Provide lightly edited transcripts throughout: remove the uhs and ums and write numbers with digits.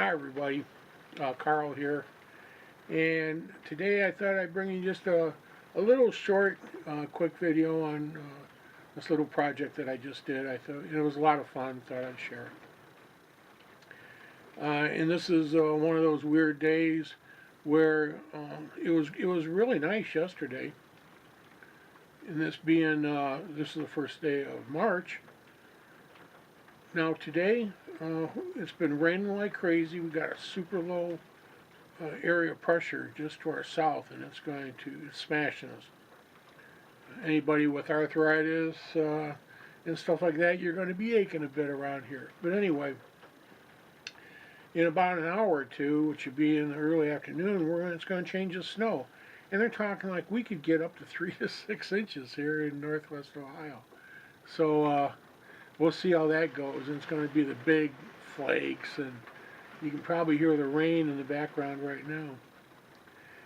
Hi everybody, Carl here, and today I thought I'd bring you just a little short, quick video on this little project that I just did. I thought it was a lot of fun, thought I'd share it. And this is one of those weird days where it was really nice yesterday, and this is the first day of March. Now today, it's been raining like crazy. We got a super low area of pressure just to our south, and it's smashing us. Anybody with arthritis and stuff like that, you're going to be aching a bit around here. But anyway, in about an hour or two, which would be in the early afternoon, it's going to change to snow. And they're talking like we could get up to 3 to 6 inches here in northwest Ohio. So we'll see how that goes. And it's going to be the big flakes, and you can probably hear the rain in the background right now.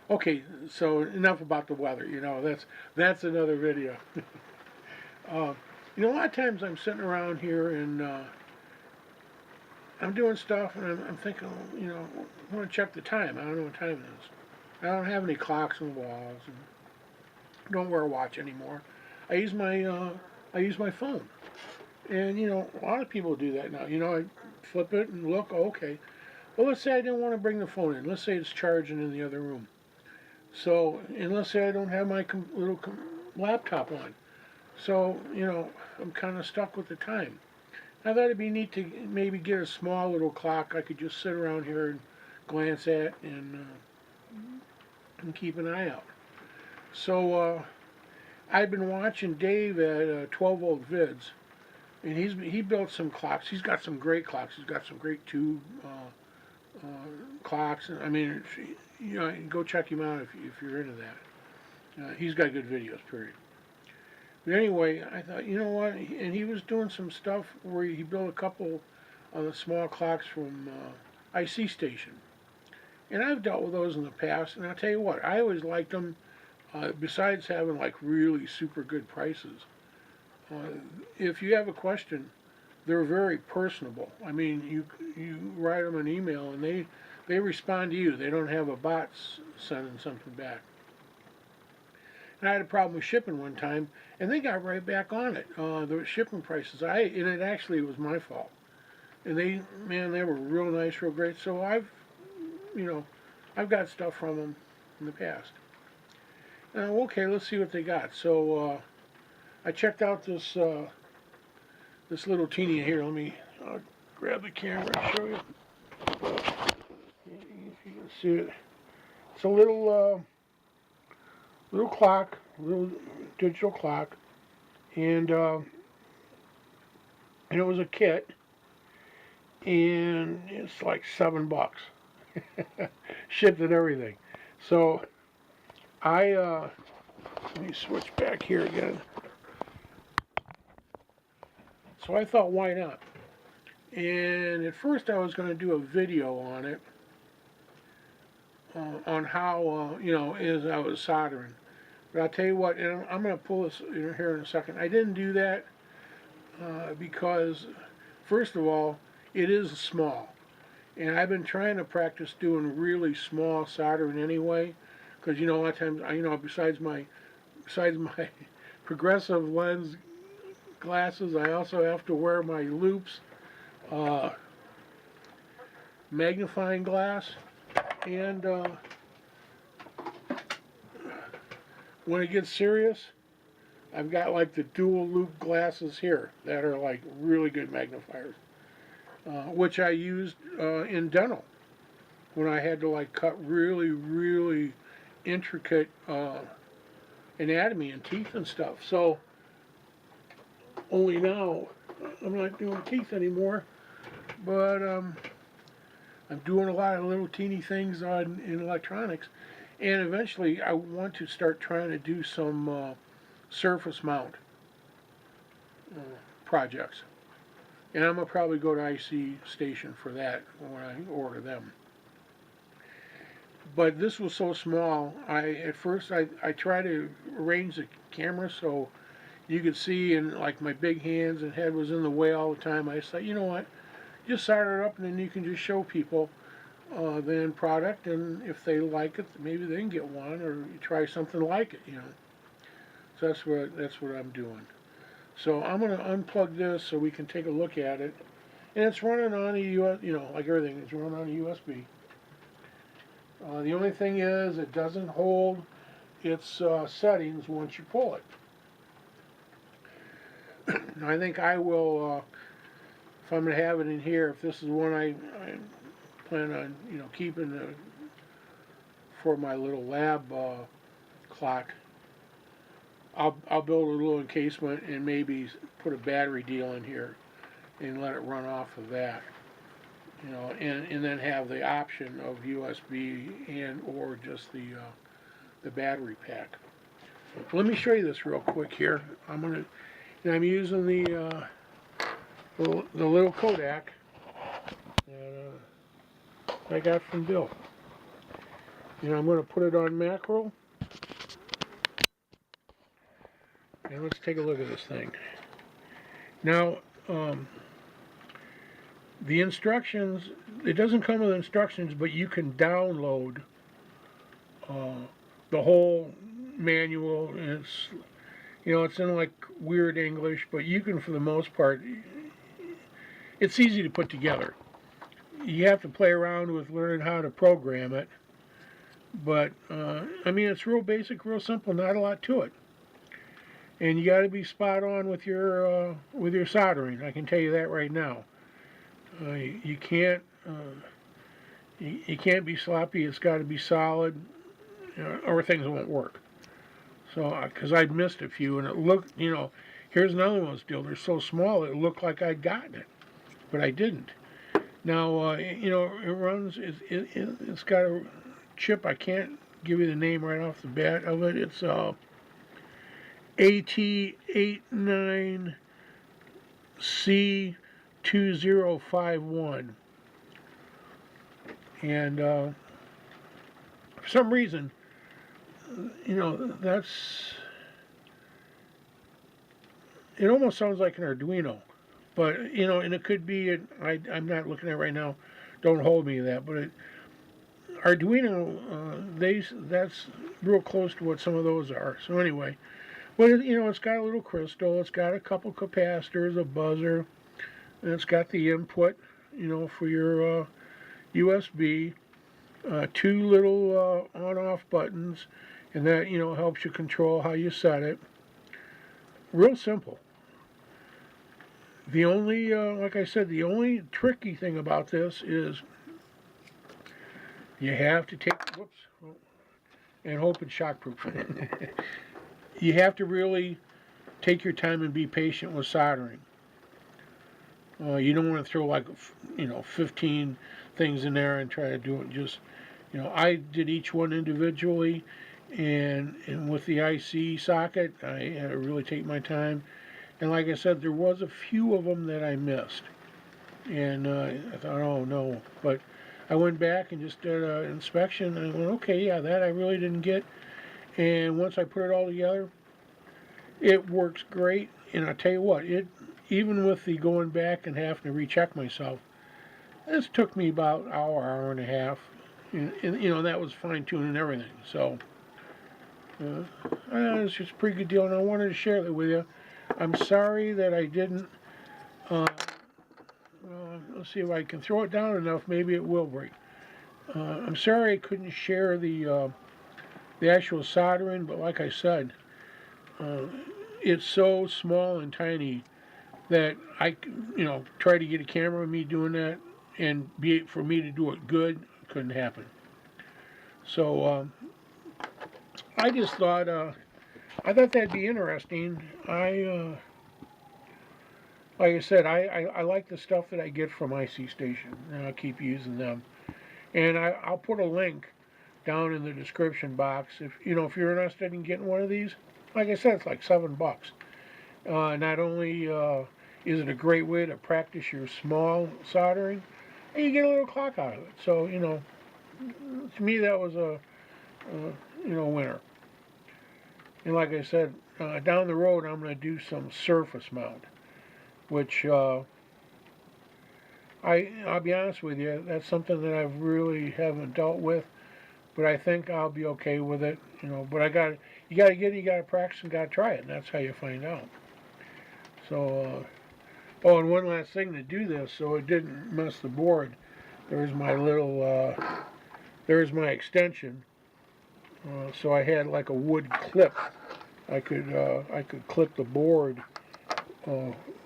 Okay, so enough about the weather. That's another video. A lot of times I'm sitting around here and I'm doing stuff, and I'm thinking, I want to check the time. I don't know what time it is. I don't have any clocks on the walls, and don't wear a watch anymore. I use my phone. And, a lot of people do that now. I flip it and look, okay. Well, let's say I didn't want to bring the phone in. Let's say it's charging in the other room. So, and let's say I don't have my little laptop on. So, I'm kind of stuck with the time. I thought it'd be neat to maybe get a small little clock I could just sit around here and glance at and keep an eye out. So, I've been watching Dave at 12-volt vids. And he built some clocks. He's got some great clocks. He's got some great tube clocks. I mean, go check him out if you're into that. He's got good videos, period. But anyway, I thought, you know what? And he was doing some stuff where he built a couple of the small clocks from IC Station. And I've dealt with those in the past. And I'll tell you what, I always liked them. Besides having like really super good prices. If you have a question, they're very personable. I mean, you write them an email and they respond to you. They don't have a bot sending something back. And I had a problem with shipping one time, and they got right back on it. The shipping prices, and it actually was my fault. And they were real nice, real great. So I've got stuff from them in the past. Okay, let's see what they got. So. I checked out this little teeny here. Let me grab the camera and show you. If you can see it, it's a little clock, little digital clock, and it was a kit, and it's like $7, shipped and everything. So let me switch back here again. So I thought, why not? And at first I was going to do a video on it, on how, as I was soldering. But I'll tell you what, and I'm going to pull this here in a second. I didn't do that because, first of all, it is small. And I've been trying to practice doing really small soldering anyway. Because, a lot of times, besides my progressive lens glasses, I also have to wear my loops, magnifying glass, and when it gets serious, I've got like the dual loop glasses here that are like really good magnifiers, which I used in dental when I had to like cut really, really intricate anatomy and teeth and stuff. So only now I'm not doing teeth anymore, but I'm doing a lot of little teeny things in electronics, and eventually I want to start trying to do some surface mount projects, and I'm gonna probably go to IC Station for that when I order them. But this was so small, at first I tried to arrange the camera so you could see, and like my big hands and head was in the way all the time. I said, you know what, just solder it up and then you can just show people than product, and if they like it, maybe they can get one or try something like it, you know. So that's what I'm doing. So I'm going to unplug this so we can take a look at it, and it's running on a US, you know, like everything, it's running on a USB. The only thing is, it doesn't hold its settings once you pull it. I think I will, if I'm going to have it in here, if this is one I plan on, you know, keeping for my little lab clock, I'll build a little encasement and maybe put a battery deal in here and let it run off of that, you know, and then have the option of USB and or just the battery pack. Let me show you this real quick here. I'm using the little Kodak that I got from Bill. And I'm going to put it on macro. And let's take a look at this thing. Now, the instructions, it doesn't come with instructions, but you can download the whole manual. And it's in like weird English, but you can, for the most part, it's easy to put together. You have to play around with learning how to program it, but I mean, it's real basic, real simple, not a lot to it. And you got to be spot on with your soldering. I can tell you that right now. You can't be sloppy. It's got to be solid, or things won't work. So, because I'd missed a few, and it looked, you know, here's another one still. They're so small, it looked like I'd gotten it, but I didn't. Now, you know, it runs. It's got a chip. I can't give you the name right off the bat of it. It's AT89C2051, and for some reason, you know, it almost sounds like an Arduino, but you know, and it could be. I'm not looking at it right now. Don't hold me to that, but Arduino, that's real close to what some of those are. So anyway. But you know, it's got a little crystal, it's got a couple capacitors, a buzzer, and it's got the input, you know, for your USB, two little on-off buttons, and that, you know, helps you control how you set it. Real simple. The only, like I said, the only tricky thing about this is you have to take, and hope it's shockproof. You have to really take your time and be patient with soldering. You don't want to throw like, you know, 15 things in there and try to do it just, you know, I did each one individually, and with the IC socket, I had to really take my time. And like I said, there was a few of them that I missed. And I thought, oh no. But I went back and just did an inspection, and I went, okay, yeah, that I really didn't get. And once I put it all together, it works great. And I'll tell you what, even with the going back and having to recheck myself, this took me about an hour and a half. And you know, that was fine-tuning and everything. So it's just a pretty good deal, and I wanted to share that with you. I'm sorry that I didn't. Let's see if I can throw it down enough. Maybe it will break. I'm sorry I couldn't share the actual soldering, but like I said, it's so small and tiny that I, you know, try to get a camera of me doing that, and for me to do it good, couldn't happen. So I just thought that'd be interesting. Like I said, I like the stuff that I get from IC Station, and I'll keep using them. And I'll put a link down in the description box if you're interested in getting one of these. Like I said, it's like $7. Not only is it a great way to practice your small soldering, and you get a little clock out of it. So to me that was a winner. And like I said, down the road I'm going to do some surface mount, which I'll be honest with you, that's something that I really haven't dealt with, but I think I'll be okay with it, you know. But you gotta practice and gotta try it, and that's how you find out. So, oh, and one last thing to do this, so it didn't mess the board. There's my little, there's my extension. So I had like a wood clip. I could clip the board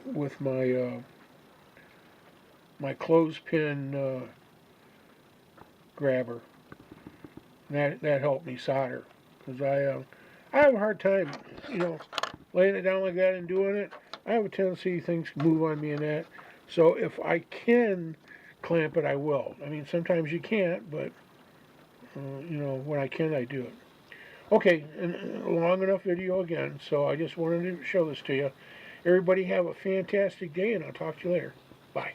with my clothespin grabber. That helped me solder, because I have a hard time, you know, laying it down like that and doing it. I have a tendency things move on me and that. So if I can clamp it, I will. I mean, sometimes you can't, but you know, when I can, I do it. Okay, and long enough video again. So I just wanted to show this to you. Everybody have a fantastic day, and I'll talk to you later. Bye.